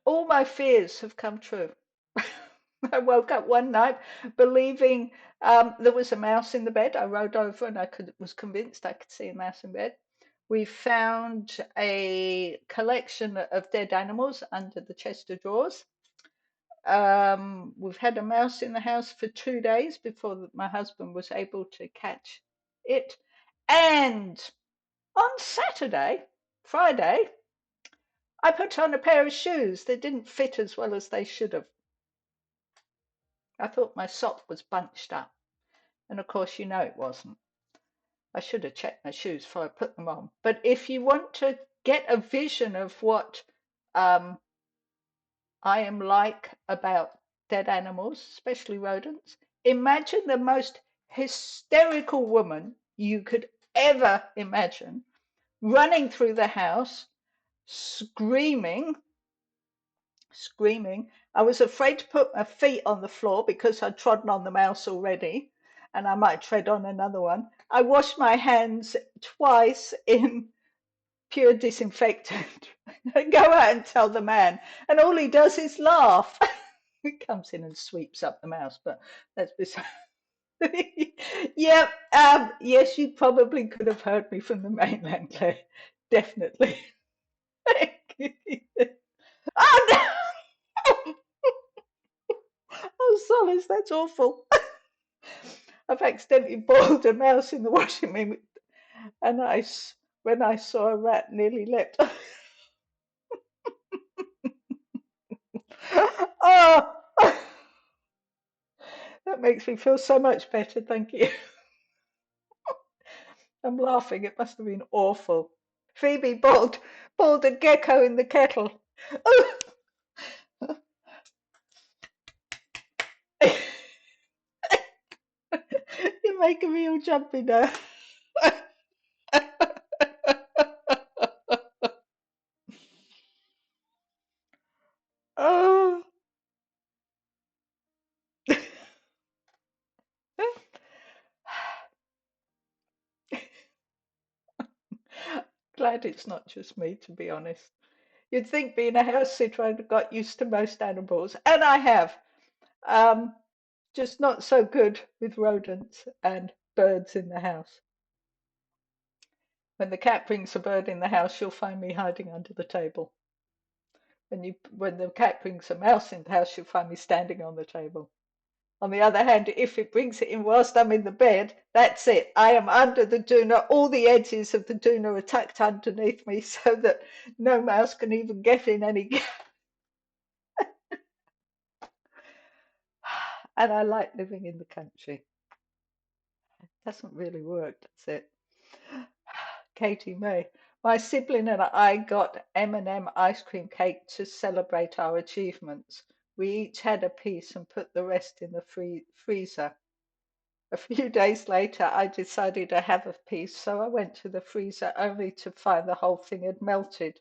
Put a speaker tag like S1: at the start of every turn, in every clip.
S1: All my fears have come true. I woke up one night believing there was a mouse in the bed. I rolled over and was convinced I could see a mouse in bed. We found a collection of dead animals under the chest of drawers. We've had a mouse in the house for 2 days before my husband was able to catch it. And on Friday, I put on a pair of shoes that didn't fit as well as they should have. I thought my sock was bunched up, and of course, you know it wasn't. I should have checked my shoes before I put them on. But if you want to get a vision of what um, I am like about dead animals, especially rodents, imagine the most hysterical woman you could ever imagine running through the house, screaming, screaming. I was afraid to put my feet on the floor because I'd trodden on the mouse already and I might tread on another one. I washed my hands twice in pure disinfectant and go out and tell the man. And all he does is laugh. He comes in and sweeps up the mouse, but that's beside. Yeah, yes, you probably could have heard me from the mainland, Claire. Definitely. Oh, no! Oh, Solace, that's awful. I've accidentally boiled a mouse in the washing machine, and when I saw a rat, nearly leapt. Oh, that makes me feel so much better. Thank you. I'm laughing. It must have been awful. Phoebe boiled a gecko in the kettle. Oh, you're making me all jumpy now. Oh. Glad it's not just me, to be honest. You'd think being a house sitter, I'd have got used to most animals, and I have. Um, just not so good with rodents and birds in the house. When the cat brings a bird in the house, you'll find me hiding under the table. When the cat brings a mouse in the house, you'll find me standing on the table. On the other hand, if it brings it in whilst I'm in the bed, that's it. I am under the doona. All the edges of the doona are tucked underneath me so that no mouse can even get in any. And I like living in the country. It doesn't really work, does it? Katie May. My sibling and I got M&M ice cream cake to celebrate our achievements. We each had a piece and put the rest in the freezer. A few days later, I decided to have a piece, so I went to the freezer only to find the whole thing had melted.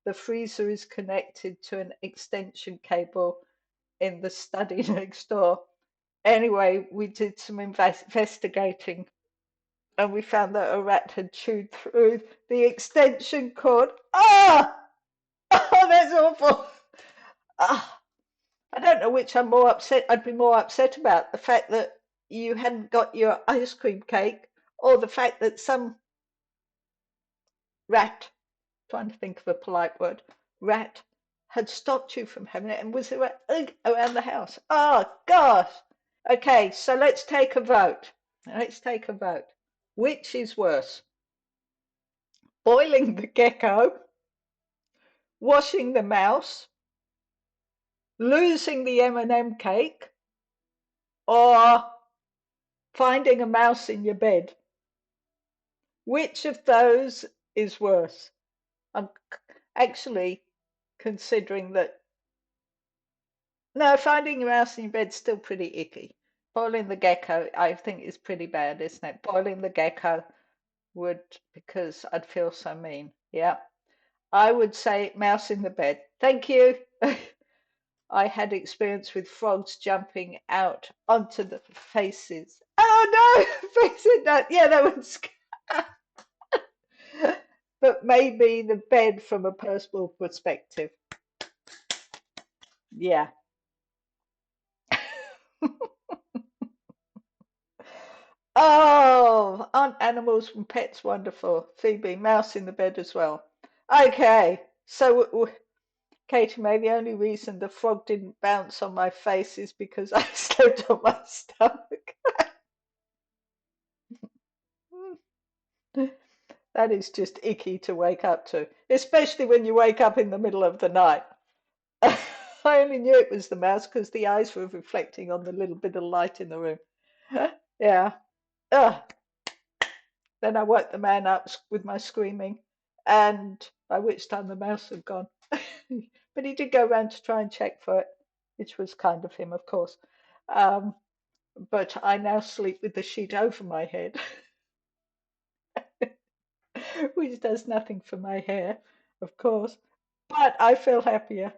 S1: The freezer is connected to an extension cable in the study next door. Anyway, we did some investigating and we found that a rat had chewed through the extension cord. Ah! Oh, that's awful. Ah, I don't know which I'm more upset. I'd be more upset about the fact that you hadn't got your ice cream cake, or the fact that some rat, trying to think of a polite word, rat, had stopped you from having it and was around the house. Oh, gosh. Okay, so let's take a vote. Let's take a vote. Which is worse? Boiling the gecko, washing the mouse, losing the M&M cake, or finding a mouse in your bed? Which of those is worse? I'm actually considering that. No, finding a mouse in your bed's still pretty icky. Boiling the gecko, I think, is pretty bad, isn't it? Boiling the gecko would, because I'd feel so mean. Yeah. I would say mouse in the bed. Thank you. I had experience with frogs jumping out onto the faces. Oh no, faces! No, yeah, that was. But maybe the bed from a personal perspective. Yeah. Oh, aren't animals and pets wonderful? Phoebe, mouse in the bed as well. Okay, so Katie May, the only reason the frog didn't bounce on my face is because I slept on my stomach. That is just icky to wake up to, especially when you wake up in the middle of the night. I only knew it was the mouse because the eyes were reflecting on the little bit of light in the room. Yeah. Ugh. Then I woke the man up with my screaming, and by which time the mouse had gone. But he did go round to try and check for it, which was kind of him, of course. Um, but I now sleep with the sheet over my head, which does nothing for my hair, of course. But I feel happier.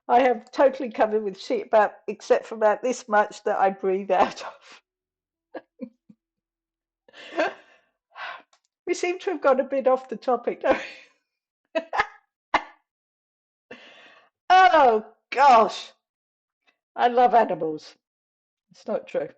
S1: I have totally covered with sheet about, except for about this much that I breathe out of. We seem to have got a bit off the topic, don't we? Oh gosh, I love animals. It's not true.